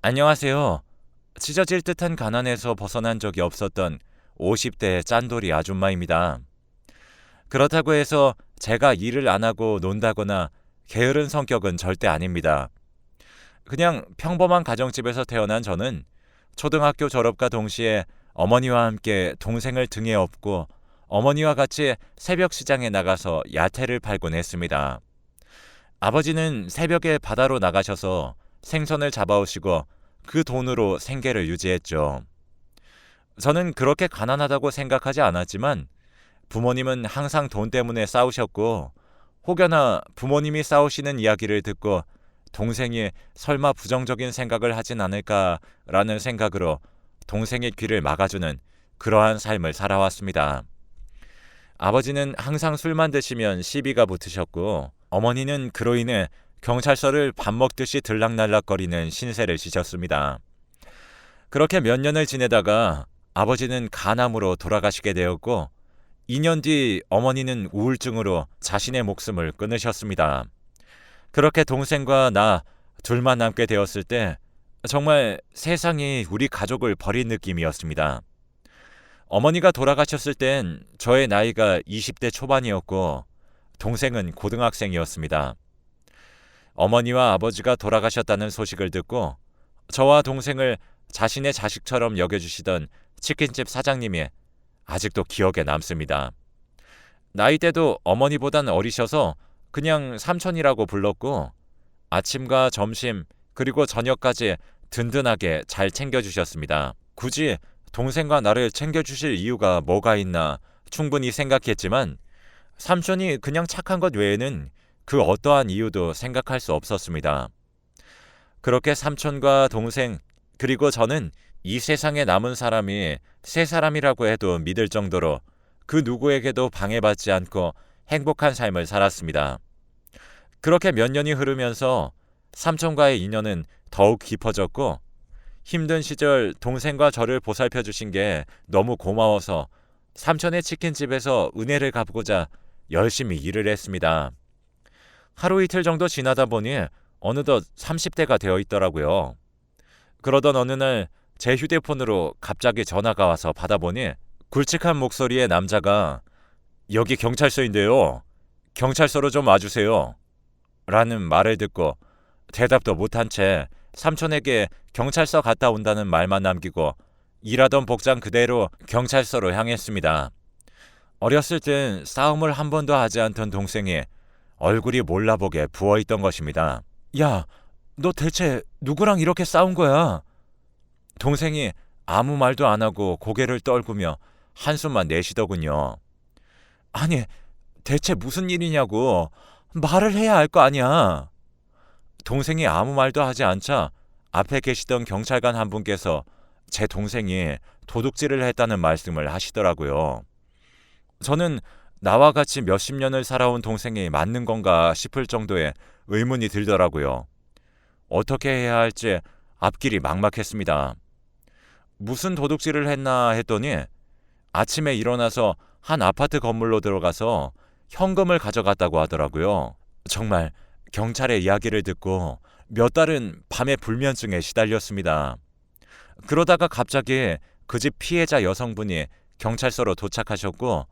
안녕하세요. 찢어질 듯한 가난에서 벗어난 적이 없었던 50대 짠돌이 아줌마입니다. 그렇다고 해서 제가 일을 안 하고 논다거나 게으른 성격은 절대 아닙니다. 그냥 평범한 가정집에서 태어난 저는 초등학교 졸업과 동시에 어머니와 함께 동생을 등에 업고 어머니와 같이 새벽 시장에 나가서 야채를 팔곤 했습니다. 아버지는 새벽에 바다로 나가셔서 생선을 잡아오시고 그 돈으로 생계를 유지했죠. 저는 그렇게 가난하다고 생각하지 않았지만 부모님은 항상 돈 때문에 싸우셨고, 혹여나 부모님이 싸우시는 이야기를 듣고 동생이 설마 부정적인 생각을 하진 않을까라는 생각으로 동생의 귀를 막아주는 그러한 삶을 살아왔습니다. 아버지는 항상 술만 드시면 시비가 붙으셨고, 어머니는 그로 인해 경찰서를 밥 먹듯이 들락날락거리는 신세를 지셨습니다. 그렇게 몇 년을 지내다가 아버지는 간암으로 돌아가시게 되었고, 2년 뒤 어머니는 우울증으로 자신의 목숨을 끊으셨습니다. 그렇게 동생과 나 둘만 남게 되었을 때 정말 세상이 우리 가족을 버린 느낌이었습니다. 어머니가 돌아가셨을 땐 저의 나이가 20대 초반이었고 동생은 고등학생이었습니다. 어머니와 아버지가 돌아가셨다는 소식을 듣고 저와 동생을 자신의 자식처럼 여겨주시던 치킨집 사장님이 아직도 기억에 남습니다. 나이대도 어머니보단 어리셔서 그냥 삼촌이라고 불렀고, 아침과 점심 그리고 저녁까지 든든하게 잘 챙겨주셨습니다. 굳이 동생과 나를 챙겨주실 이유가 뭐가 있나 충분히 생각했지만 삼촌이 그냥 착한 것 외에는 그 어떠한 이유도 생각할 수 없었습니다. 그렇게 삼촌과 동생 그리고 저는 이 세상에 남은 사람이 세 사람이라고 해도 믿을 정도로 그 누구에게도 방해받지 않고 행복한 삶을 살았습니다. 그렇게 몇 년이 흐르면서 삼촌과의 인연은 더욱 깊어졌고, 힘든 시절 동생과 저를 보살펴 주신 게 너무 고마워서 삼촌의 치킨집에서 은혜를 갚고자 열심히 일을 했습니다. 하루 이틀 정도 지나다 보니 어느덧 30대가 되어 있더라고요. 그러던 어느 날 제 휴대폰으로 갑자기 전화가 와서 받아보니 굵직한 목소리의 남자가 "여기 경찰서인데요. 경찰서로 좀 와주세요." 라는 말을 듣고 대답도 못한 채 삼촌에게 경찰서 갔다 온다는 말만 남기고 일하던 복장 그대로 경찰서로 향했습니다. 어렸을 땐 싸움을 한 번도 하지 않던 동생이 얼굴이 몰라보게 부어있던 것입니다. "야, 너 대체 누구랑 이렇게 싸운 거야?" 동생이 아무 말도 안 하고 고개를 떨구며 한숨만 내쉬더군요. "아니, 대체 무슨 일이냐고. 말을 해야 알 거 아니야." 동생이 아무 말도 하지 않자 앞에 계시던 경찰관 한 분께서 제 동생이 도둑질을 했다는 말씀을 하시더라고요. 저는 나와 같이 몇십 년을 살아온 동생이 맞는 건가 싶을 정도의 의문이 들더라고요. 어떻게 해야 할지 앞길이 막막했습니다. 무슨 도둑질을 했나 했더니 아침에 일어나서 한 아파트 건물로 들어가서 현금을 가져갔다고 하더라고요. 정말 경찰의 이야기를 듣고 몇 달은 밤에 불면증에 시달렸습니다. 그러다가 갑자기 그 집 피해자 여성분이 경찰서로 도착하셨고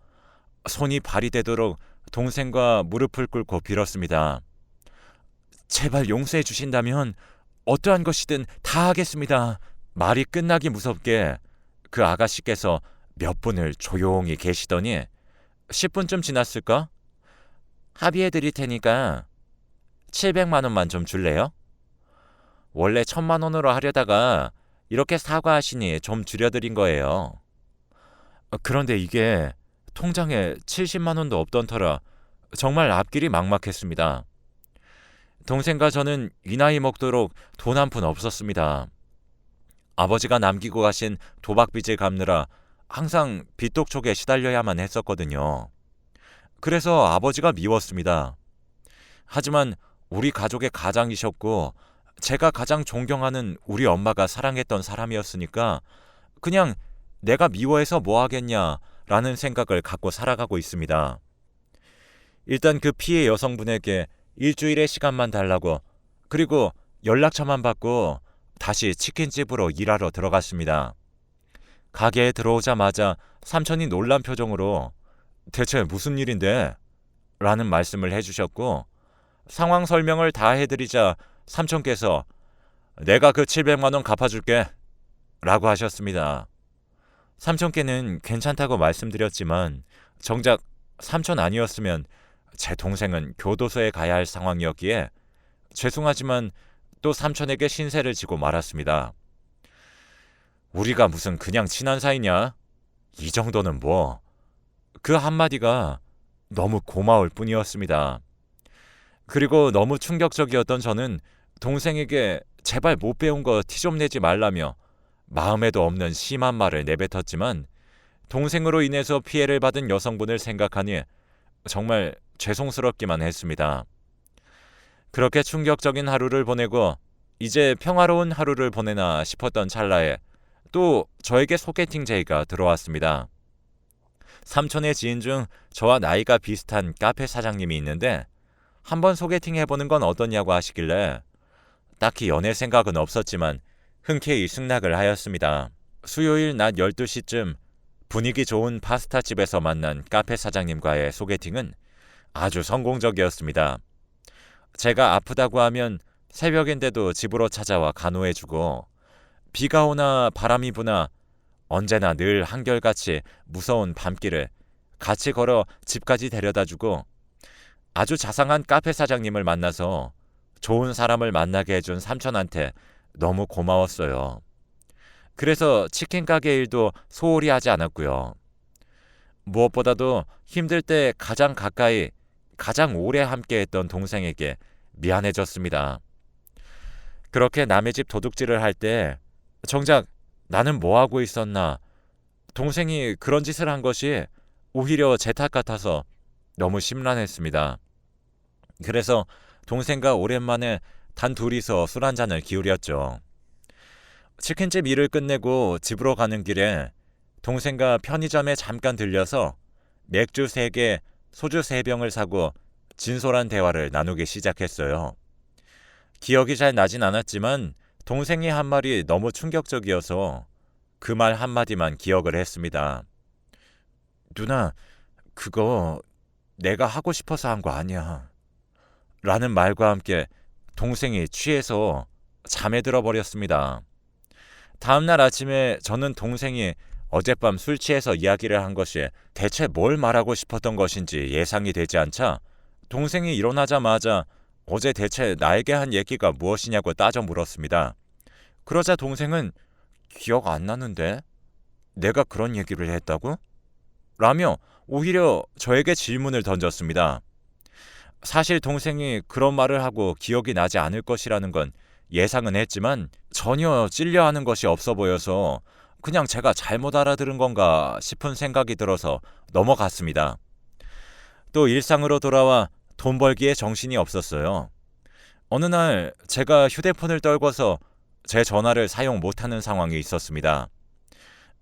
손이 발이 되도록 동생과 무릎을 꿇고 빌었습니다. "제발 용서해 주신다면 어떠한 것이든 다 하겠습니다." 말이 끝나기 무섭게 그 아가씨께서 몇 분을 조용히 계시더니 10분쯤 지났을까? "합의해 드릴 테니까 700만 원만 좀 줄래요? 원래 1000만 원으로 하려다가 이렇게 사과하시니 좀 줄여드린 거예요." 그런데 이게 통장에 70만 원도 없던 터라 정말 앞길이 막막했습니다. 동생과 저는 이 나이 먹도록 돈 한 푼 없었습니다. 아버지가 남기고 가신 도박빚을 갚느라 항상 빚독촉에 시달려야만 했었거든요. 그래서 아버지가 미웠습니다. 하지만 우리 가족의 가장이셨고 제가 가장 존경하는 우리 엄마가 사랑했던 사람이었으니까 그냥 내가 미워해서 뭐 하겠냐라는 생각을 갖고 살아가고 있습니다. 일단 그 피해 여성분에게 일주일의 시간만 달라고, 그리고 연락처만 받고 다시 치킨집으로 일하러 들어갔습니다. 가게에 들어오자마자 삼촌이 놀란 표정으로 대체 무슨 일인데? 라는 말씀을 해주셨고, 상황 설명을 다 해드리자 삼촌께서 내가 그 700만 원 갚아줄게 라고 하셨습니다. 삼촌께는 괜찮다고 말씀드렸지만 정작 삼촌 아니었으면 제 동생은 교도소에 가야 할 상황이었기에 죄송하지만 또 삼촌에게 신세를 지고 말았습니다. 우리가 무슨 그냥 친한 사이냐? 이 정도는 뭐. 그 한마디가 너무 고마울 뿐이었습니다. 그리고 너무 충격적이었던 저는 동생에게 제발 못 배운 거 티 좀 내지 말라며 마음에도 없는 심한 말을 내뱉었지만 동생으로 인해서 피해를 받은 여성분을 생각하니 정말 죄송스럽기만 했습니다. 그렇게 충격적인 하루를 보내고 이제 평화로운 하루를 보내나 싶었던 찰나에 또 저에게 소개팅 제의가 들어왔습니다. 삼촌의 지인 중 저와 나이가 비슷한 카페 사장님이 있는데 한번 소개팅 해보는 건 어떠냐고 하시길래 딱히 연애 생각은 없었지만 흔쾌히 승낙을 하였습니다. 수요일 낮 12시쯤 분위기 좋은 파스타집에서 만난 카페 사장님과의 소개팅은 아주 성공적이었습니다. 제가 아프다고 하면 새벽인데도 집으로 찾아와 간호해주고 비가 오나 바람이 부나 언제나 늘 한결같이 무서운 밤길을 같이 걸어 집까지 데려다주고 아주 자상한 카페 사장님을 만나서 좋은 사람을 만나게 해준 삼촌한테 너무 고마웠어요. 그래서 치킨 가게 일도 소홀히 하지 않았고요. 무엇보다도 힘들 때 가장 가까이 가장 오래 함께했던 동생에게 미안해졌습니다. 그렇게 남의 집 도둑질을 할 때 정작 나는 뭐하고 있었나, 동생이 그런 짓을 한 것이 오히려 제 탓 같아서 너무 심란했습니다. 그래서 동생과 오랜만에 단 둘이서 술 한잔을 기울였죠. 치킨집 일을 끝내고 집으로 가는 길에 동생과 편의점에 잠깐 들려서 맥주 3개, 소주 3병을 사고 진솔한 대화를 나누기 시작했어요. 기억이 잘 나진 않았지만 동생이 한 말이 너무 충격적이어서 그 말 한마디만 기억을 했습니다. 누나, 그거 내가 하고 싶어서 한 거 아니야. 라는 말과 함께 동생이 취해서 잠에 들어버렸습니다. 다음날 아침에 저는 동생이 어젯밤 술 취해서 이야기를 한 것이 대체 뭘 말하고 싶었던 것인지 예상이 되지 않자 동생이 일어나자마자 어제 대체 나에게 한 얘기가 무엇이냐고 따져 물었습니다. 그러자 동생은 기억 안 나는데? 내가 그런 얘기를 했다고? 라며 오히려 저에게 질문을 던졌습니다. 사실 동생이 그런 말을 하고 기억이 나지 않을 것이라는 건 예상은 했지만 전혀 찔려하는 것이 없어 보여서 그냥 제가 잘못 알아들은 건가 싶은 생각이 들어서 넘어갔습니다. 또 일상으로 돌아와 돈 벌기에 정신이 없었어요. 어느 날 제가 휴대폰을 떨궈서 제 전화를 사용 못하는 상황이 있었습니다.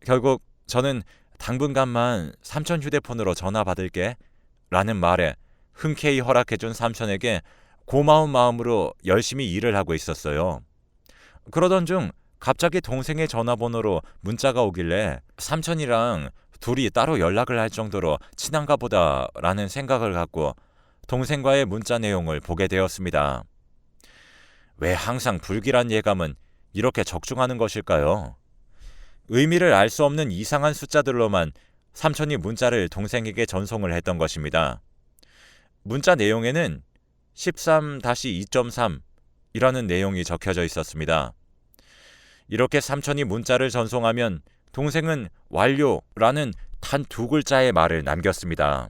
결국 저는 당분간만 삼촌 휴대폰으로 전화 받을게 라는 말에 흔쾌히 허락해준 삼촌에게 고마운 마음으로 열심히 일을 하고 있었어요. 그러던 중 갑자기 동생의 전화번호로 문자가 오길래 삼촌이랑 둘이 따로 연락을 할 정도로 친한가 보다라는 생각을 갖고 동생과의 문자 내용을 보게 되었습니다. 왜 항상 불길한 예감은 이렇게 적중하는 것일까요? 의미를 알 수 없는 이상한 숫자들로만 삼촌이 문자를 동생에게 전송을 했던 것입니다. 문자 내용에는 13-2.3 이라는 내용이 적혀져 있었습니다. 이렇게 삼촌이 문자를 전송하면 동생은 완료라는 단 2글자의 말을 남겼습니다.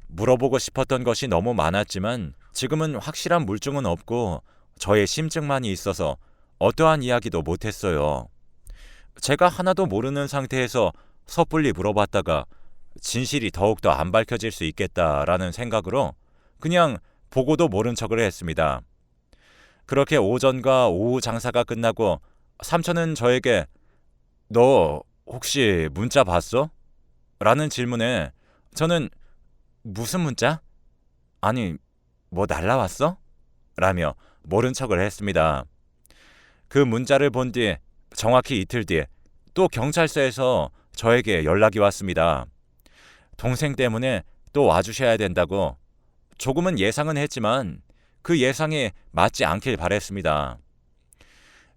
물어보고 싶었던 것이 너무 많았지만 지금은 확실한 물증은 없고 저의 심증만이 있어서 어떠한 이야기도 못했어요. 제가 하나도 모르는 상태에서 섣불리 물어봤다가 진실이 더욱더 안 밝혀질 수 있겠다라는 생각으로 그냥 보고도 모른 척을 했습니다. 그렇게 오전과 오후 장사가 끝나고 삼촌은 저에게 너 혹시 문자 봤어? 라는 질문에 저는 무슨 문자? 아니 뭐 날라왔어? 라며 모른 척을 했습니다. 그 문자를 본 뒤 정확히 이틀 뒤 또 경찰서에서 저에게 연락이 왔습니다. 동생 때문에 또 와주셔야 된다고. 조금은 예상은 했지만 그 예상이 맞지 않길 바랬습니다.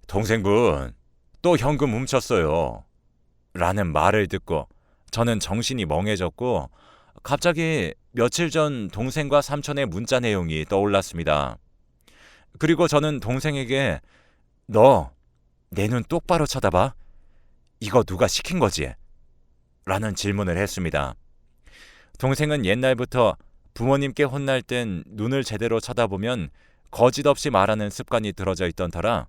동생분, 또 현금 훔쳤어요. 라는 말을 듣고 저는 정신이 멍해졌고 갑자기 며칠 전 동생과 삼촌의 문자 내용이 떠올랐습니다. 그리고 저는 동생에게 너 내 눈 똑바로 쳐다봐. 이거 누가 시킨 거지? 라는 질문을 했습니다. 동생은 옛날부터 부모님께 혼날 땐 눈을 제대로 쳐다보면 거짓 없이 말하는 습관이 들어져 있던 터라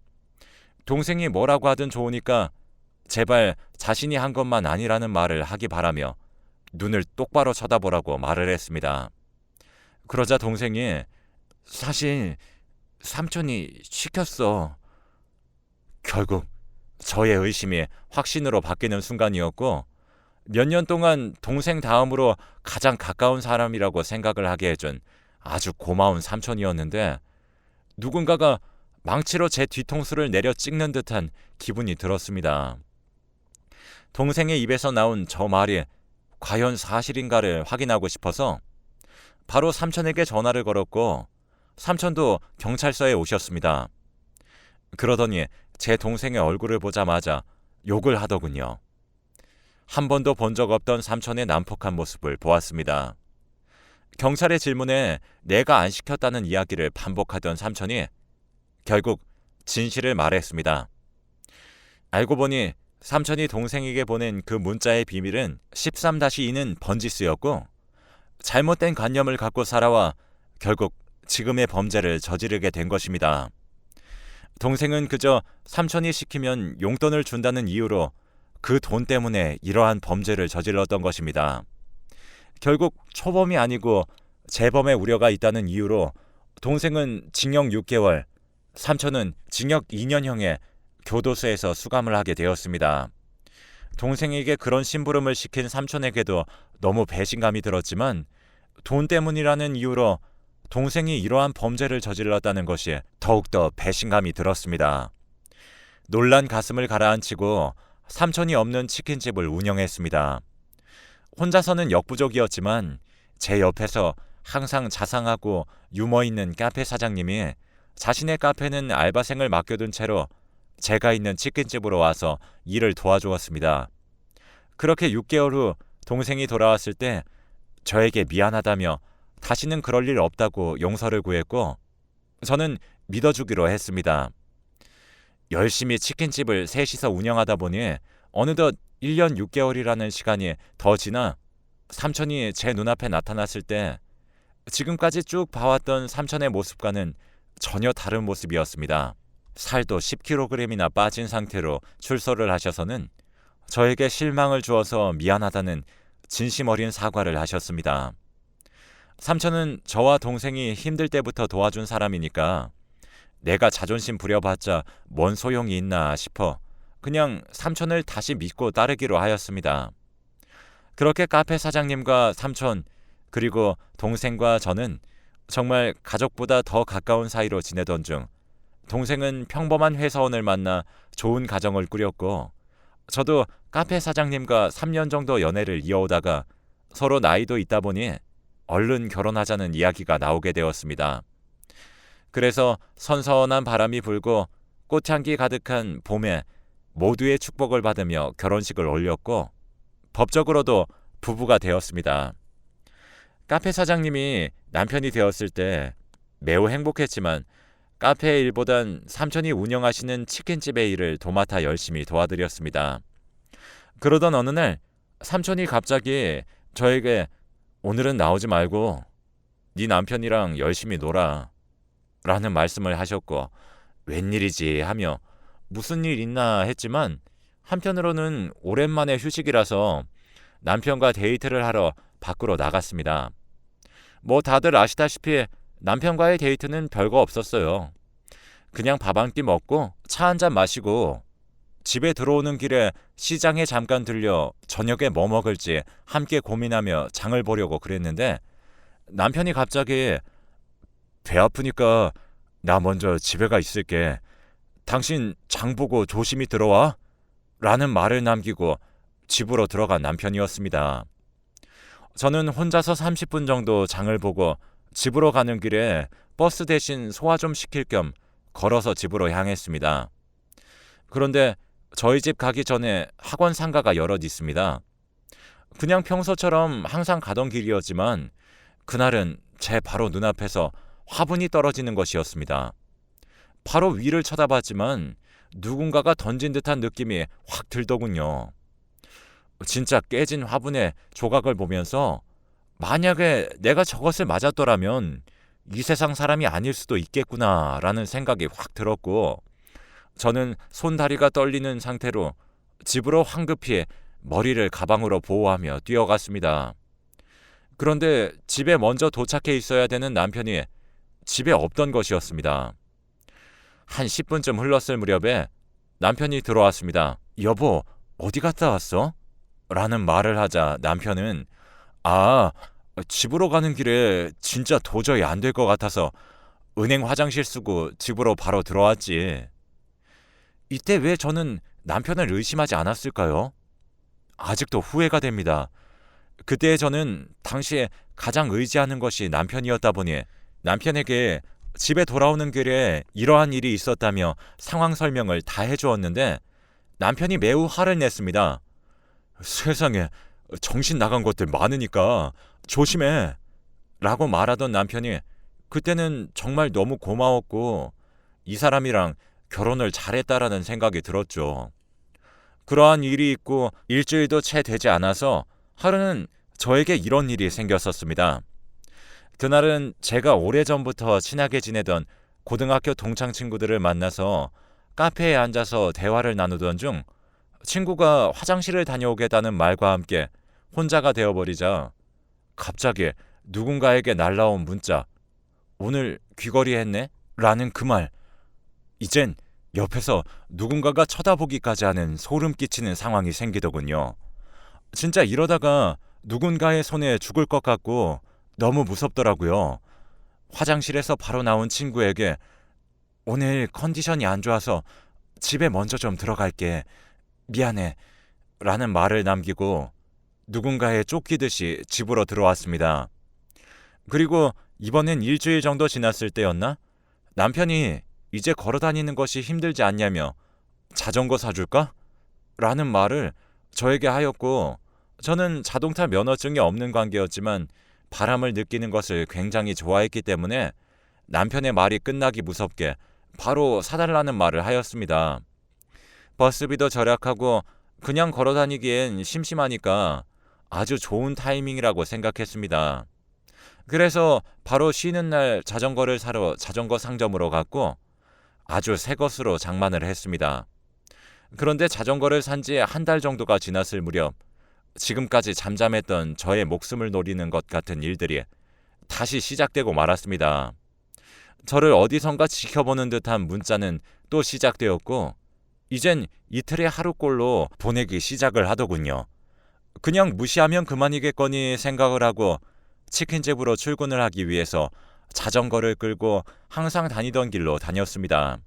동생이 뭐라고 하든 좋으니까 제발 자신이 한 것만 아니라는 말을 하기 바라며 눈을 똑바로 쳐다보라고 말을 했습니다. 그러자 동생이 사실 삼촌이 시켰어. 결국 저의 의심이 확신으로 바뀌는 순간이었고 몇 년 동안 동생 다음으로 가장 가까운 사람이라고 생각을 하게 해준 아주 고마운 삼촌이었는데 누군가가 망치로 제 뒤통수를 내려 찍는 듯한 기분이 들었습니다. 동생의 입에서 나온 저 말이 과연 사실인가를 확인하고 싶어서 바로 삼촌에게 전화를 걸었고 삼촌도 경찰서에 오셨습니다. 그러더니 제 동생의 얼굴을 보자마자 욕을 하더군요. 한 번도 본 적 없던 삼촌의 난폭한 모습을 보았습니다. 경찰의 질문에 내가 안 시켰다는 이야기를 반복하던 삼촌이 결국 진실을 말했습니다. 알고 보니 삼촌이 동생에게 보낸 그 문자의 비밀은 13-2는 번지수였고 잘못된 관념을 갖고 살아와 결국 지금의 범죄를 저지르게 된 것입니다. 동생은 그저 삼촌이 시키면 용돈을 준다는 이유로 그 돈 때문에 이러한 범죄를 저질렀던 것입니다. 결국 초범이 아니고 재범의 우려가 있다는 이유로 동생은 징역 6개월, 삼촌은 징역 2년형에 교도소에서 수감을 하게 되었습니다. 동생에게 그런 심부름을 시킨 삼촌에게도 너무 배신감이 들었지만 돈 때문이라는 이유로 동생이 이러한 범죄를 저질렀다는 것이 더욱더 배신감이 들었습니다. 놀란 가슴을 가라앉히고 삼촌이 없는 치킨집을 운영했습니다. 혼자서는 역부족이었지만 제 옆에서 항상 자상하고 유머 있는 카페 사장님이 자신의 카페는 알바생을 맡겨둔 채로 제가 있는 치킨집으로 와서 일을 도와주었습니다. 그렇게 6개월 후 동생이 돌아왔을 때 저에게 미안하다며 다시는 그럴 일 없다고 용서를 구했고 저는 믿어주기로 했습니다. 열심히 치킨집을 셋이서 운영하다 보니 어느덧 1년 6개월이라는 시간이 더 지나 삼촌이 제 눈앞에 나타났을 때 지금까지 쭉 봐왔던 삼촌의 모습과는 전혀 다른 모습이었습니다. 살도 10kg이나 빠진 상태로 출소를 하셔서는 저에게 실망을 주어서 미안하다는 진심 어린 사과를 하셨습니다. 삼촌은 저와 동생이 힘들 때부터 도와준 사람이니까 내가 자존심 부려봤자 뭔 소용이 있나 싶어 그냥 삼촌을 다시 믿고 따르기로 하였습니다. 그렇게 카페 사장님과 삼촌 그리고 동생과 저는 정말 가족보다 더 가까운 사이로 지내던 중 동생은 평범한 회사원을 만나 좋은 가정을 꾸렸고 저도 카페 사장님과 3년 정도 연애를 이어오다가 서로 나이도 있다 보니 얼른 결혼하자는 이야기가 나오게 되었습니다. 그래서 선선한 바람이 불고 꽃향기 가득한 봄에 모두의 축복을 받으며 결혼식을 올렸고 법적으로도 부부가 되었습니다. 카페 사장님이 남편이 되었을 때 매우 행복했지만 카페의 일보단 삼촌이 운영하시는 치킨집의 일을 도맡아 열심히 도와드렸습니다. 그러던 어느 날 삼촌이 갑자기 저에게 오늘은 나오지 말고 네 남편이랑 열심히 놀아 라는 말씀을 하셨고 웬일이지 하며 무슨 일 있나 했지만 한편으로는 오랜만에 휴식이라서 남편과 데이트를 하러 밖으로 나갔습니다. 뭐 다들 아시다시피 남편과의 데이트는 별거 없었어요. 그냥 밥 한 끼 먹고 차 한 잔 마시고 집에 들어오는 길에 시장에 잠깐 들려 저녁에 뭐 먹을지 함께 고민하며 장을 보려고 그랬는데 남편이 갑자기 배 아프니까 나 먼저 집에 가 있을게. 당신 장 보고 조심히 들어와 라는 말을 남기고 집으로 들어간 남편이었습니다. 저는 혼자서 30분 정도 장을 보고 집으로 가는 길에 버스 대신 소화 좀 시킬 겸 걸어서 집으로 향했습니다. 그런데 저희 집 가기 전에 학원 상가가 여럿 있습니다. 그냥 평소처럼 항상 가던 길이었지만 그날은 제 바로 눈앞에서 화분이 떨어지는 것이었습니다. 바로 위를 쳐다봤지만 누군가가 던진 듯한 느낌이 확 들더군요. 진짜 깨진 화분의 조각을 보면서 만약에 내가 저것을 맞았더라면 이 세상 사람이 아닐 수도 있겠구나라는 생각이 확 들었고, 저는 손다리가 떨리는 상태로 집으로 황급히 머리를 가방으로 보호하며 뛰어갔습니다. 그런데 집에 먼저 도착해 있어야 되는 남편이 집에 없던 것이었습니다. 한 10분쯤 흘렀을 무렵에 남편이 들어왔습니다. 여보, 어디 갔다 왔어? 라는 말을 하자 남편은 집으로 가는 길에 진짜 도저히 안 될 것 같아서 은행 화장실 쓰고 집으로 바로 들어왔지. 이때 왜 저는 남편을 의심하지 않았을까요? 아직도 후회가 됩니다. 그때 저는 당시에 가장 의지하는 것이 남편이었다 보니 남편에게 집에 돌아오는 길에 이러한 일이 있었다며 상황 설명을 다 해주었는데 남편이 매우 화를 냈습니다. 세상에 정신 나간 것들 많으니까 조심해 라고 말하던 남편이 그때는 정말 너무 고마웠고 이 사람이랑 결혼을 잘했다라는 생각이 들었죠. 그러한 일이 있고 일주일도 채 되지 않아서 하루는 저에게 이런 일이 생겼었습니다. 그날은 제가 오래전부터 친하게 지내던 고등학교 동창 친구들을 만나서 카페에 앉아서 대화를 나누던 중 친구가 화장실을 다녀오겠다는 말과 함께 혼자가 되어버리자 갑자기 누군가에게 날라온 문자, 오늘 귀걸이 했네? 라는 그 말. 이젠 옆에서 누군가가 쳐다보기까지 하는 소름 끼치는 상황이 생기더군요. 진짜 이러다가 누군가의 손에 죽을 것 같고 너무 무섭더라고요. 화장실에서 바로 나온 친구에게 오늘 컨디션이 안 좋아서 집에 먼저 좀 들어갈게. 미안해. 라는 말을 남기고 누군가에 쫓기듯이 집으로 들어왔습니다. 그리고 이번엔 일주일 정도 지났을 때였나? 남편이 이제 걸어다니는 것이 힘들지 않냐며 자전거 사줄까? 라는 말을 저에게 하였고, 저는 자동차 면허증이 없는 관계였지만 바람을 느끼는 것을 굉장히 좋아했기 때문에 남편의 말이 끝나기 무섭게 바로 사달라는 말을 하였습니다. 버스비도 절약하고 그냥 걸어다니기엔 심심하니까 아주 좋은 타이밍이라고 생각했습니다. 그래서 바로 쉬는 날 자전거를 사러 자전거 상점으로 갔고 아주 새 것으로 장만을 했습니다. 그런데 자전거를 산 지 한 달 정도가 지났을 무렵 지금까지 잠잠했던 저의 목숨을 노리는 것 같은 일들이 다시 시작되고 말았습니다. 저를 어디선가 지켜보는 듯한 문자는 또 시작되었고 이젠 이틀에 하루꼴로 보내기 시작을 하더군요. 그냥 무시하면 그만이겠거니 생각을 하고 치킨집으로 출근을 하기 위해서 자전거를 끌고 항상 다니던 길로 다녔습니다.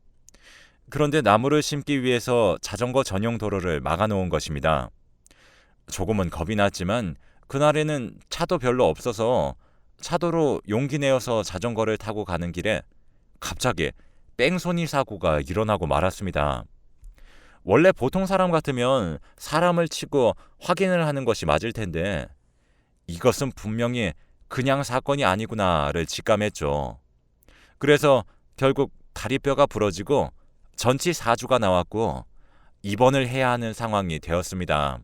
그런데 나무를 심기 위해서 자전거 전용 도로를 막아놓은 것입니다. 조금은 겁이 났지만 그날에는 차도 별로 없어서 차도로 용기 내어서 자전거를 타고 가는 길에 갑자기 뺑소니 사고가 일어나고 말았습니다. 원래 보통 사람 같으면 사람을 치고 확인을 하는 것이 맞을 텐데 이것은 분명히 그냥 사건이 아니구나를 직감했죠. 그래서 결국 다리뼈가 부러지고 전치 4주가 나왔고 입원을 해야 하는 상황이 되었습니다.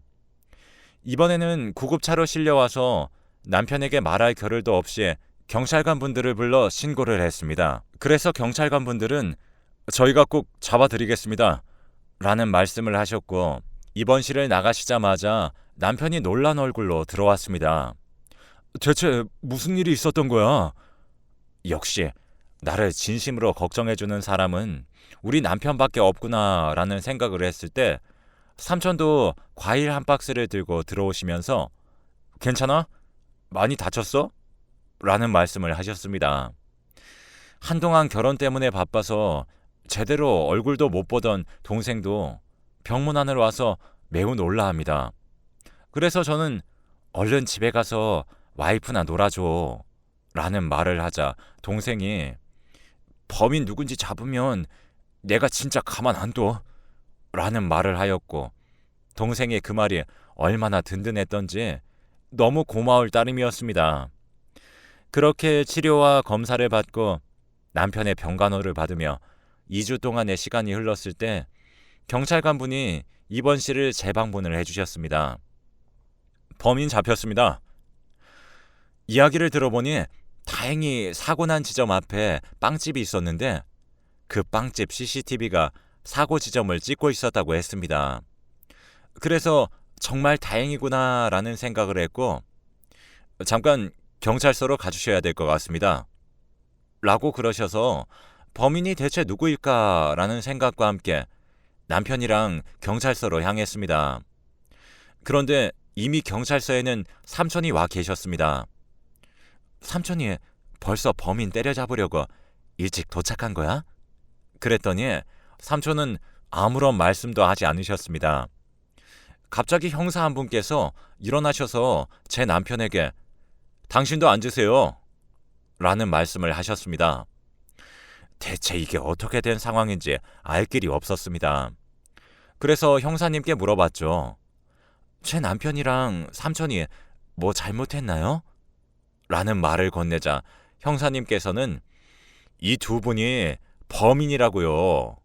이번에는 구급차로 실려와서 남편에게 말할 겨를도 없이 경찰관 분들을 불러 신고를 했습니다. 그래서 경찰관 분들은 저희가 꼭 잡아드리겠습니다 라는 말씀을 하셨고 입원실을 나가시자마자 남편이 놀란 얼굴로 들어왔습니다. 대체 무슨 일이 있었던 거야? 역시 나를 진심으로 걱정해주는 사람은 우리 남편밖에 없구나 라는 생각을 했을 때 삼촌도 과일 한 박스를 들고 들어오시면서 괜찮아? 많이 다쳤어? 라는 말씀을 하셨습니다. 한동안 결혼 때문에 바빠서 제대로 얼굴도 못 보던 동생도 병문안으로 와서 매우 놀라합니다. 그래서 저는 얼른 집에 가서 와이프나 놀아줘 라는 말을 하자 동생이 범인 누군지 잡으면 내가 진짜 가만 안 둬 라는 말을 하였고, 동생의 그 말이 얼마나 든든했던지 너무 고마울 따름이었습니다. 그렇게 치료와 검사를 받고 남편의 병간호를 받으며 2주 동안의 시간이 흘렀을 때 경찰관 분이 입원실을 재방문을 해주셨습니다. 범인 잡혔습니다. 이야기를 들어보니 다행히 사고 난 지점 앞에 빵집이 있었는데 그 빵집 CCTV가 사고 지점을 찍고 있었다고 했습니다. 그래서 정말 다행이구나 라는 생각을 했고, 잠깐 경찰서로 가주셔야 될 것 같습니다 라고 그러셔서 범인이 대체 누구일까 라는 생각과 함께 남편이랑 경찰서로 향했습니다. 그런데 이미 경찰서에는 삼촌이 와 계셨습니다. 삼촌이 벌써 범인 때려잡으려고 일찍 도착한 거야? 그랬더니 삼촌은 아무런 말씀도 하지 않으셨습니다. 갑자기 형사 한 분께서 일어나셔서 제 남편에게 당신도 앉으세요 라는 말씀을 하셨습니다. 대체 이게 어떻게 된 상황인지 알 길이 없었습니다. 그래서 형사님께 물어봤죠. 제 남편이랑 삼촌이 뭐 잘못했나요? 라는 말을 건네자 형사님께서는 이 두 분이 범인이라고요.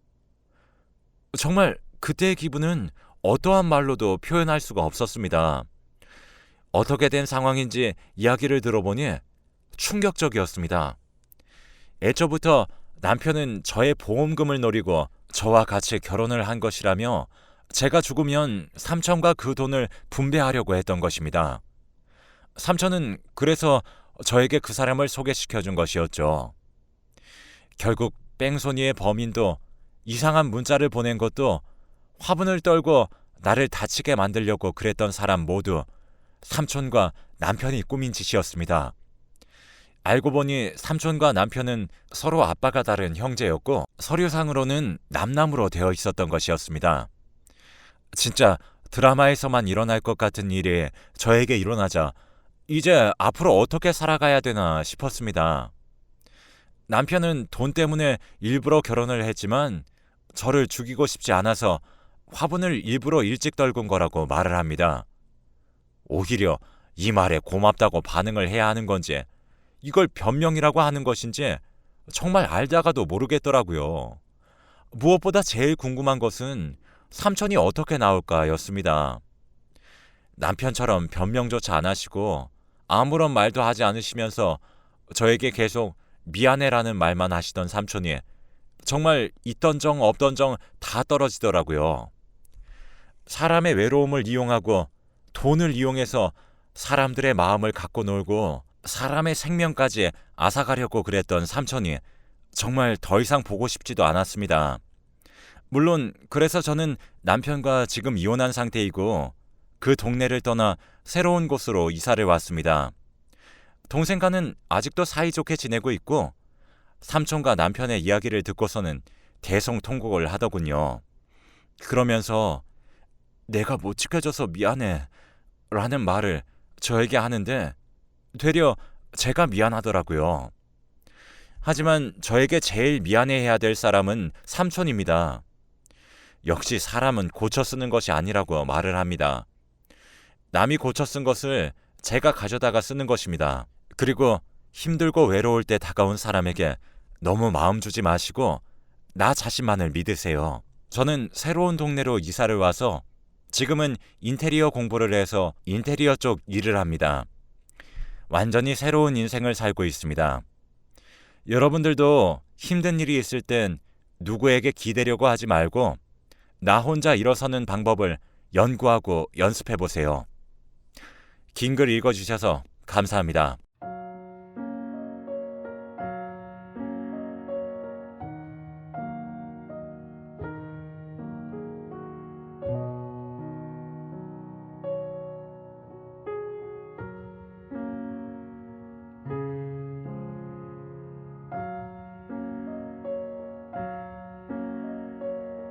정말 그때의 기분은 어떠한 말로도 표현할 수가 없었습니다. 어떻게 된 상황인지 이야기를 들어보니 충격적이었습니다. 애초부터 남편은 저의 보험금을 노리고 저와 같이 결혼을 한 것이라며 제가 죽으면 삼촌과 그 돈을 분배하려고 했던 것입니다. 삼촌은 그래서 저에게 그 사람을 소개시켜 준 것이었죠. 결국 뺑소니의 범인도 이상한 문자를 보낸 것도 화분을 떨고 나를 다치게 만들려고 그랬던 사람 모두 삼촌과 남편이 꾸민 짓이었습니다. 알고 보니 삼촌과 남편은 서로 아빠가 다른 형제였고 서류상으로는 남남으로 되어 있었던 것이었습니다. 진짜 드라마에서만 일어날 것 같은 일이 저에게 일어나자 이제 앞으로 어떻게 살아가야 되나 싶었습니다. 남편은 돈 때문에 일부러 결혼을 했지만 저를 죽이고 싶지 않아서 화분을 일부러 일찍 떨군 거라고 말을 합니다. 오히려 이 말에 고맙다고 반응을 해야 하는 건지 이걸 변명이라고 하는 것인지 정말 알다가도 모르겠더라고요. 무엇보다 제일 궁금한 것은 삼촌이 어떻게 나올까였습니다. 남편처럼 변명조차 안 하시고 아무런 말도 하지 않으시면서 저에게 계속 미안해라는 말만 하시던 삼촌이 정말 있던 정 없던 정 다 떨어지더라고요. 사람의 외로움을 이용하고 돈을 이용해서 사람들의 마음을 갖고 놀고 사람의 생명까지 앗아가려고 그랬던 삼촌이 정말 더 이상 보고 싶지도 않았습니다. 물론 그래서 저는 남편과 지금 이혼한 상태이고 그 동네를 떠나 새로운 곳으로 이사를 왔습니다. 동생과는 아직도 사이좋게 지내고 있고 삼촌과 남편의 이야기를 듣고서는 대성통곡을 하더군요. 그러면서 내가 못 지켜줘서 미안해 라는 말을 저에게 하는데 되려 제가 미안하더라고요. 하지만 저에게 제일 미안해해야 될 사람은 삼촌입니다. 역시 사람은 고쳐 쓰는 것이 아니라고 말을 합니다. 남이 고쳐 쓴 것을 제가 가져다가 쓰는 것입니다. 그리고 힘들고 외로울 때 다가온 사람에게 너무 마음 주지 마시고 나 자신만을 믿으세요. 저는 새로운 동네로 이사를 와서 지금은 인테리어 공부를 해서 인테리어 쪽 일을 합니다. 완전히 새로운 인생을 살고 있습니다. 여러분들도 힘든 일이 있을 땐 누구에게 기대려고 하지 말고 나 혼자 일어서는 방법을 연구하고 연습해 보세요. 긴 글 읽어주셔서 감사합니다.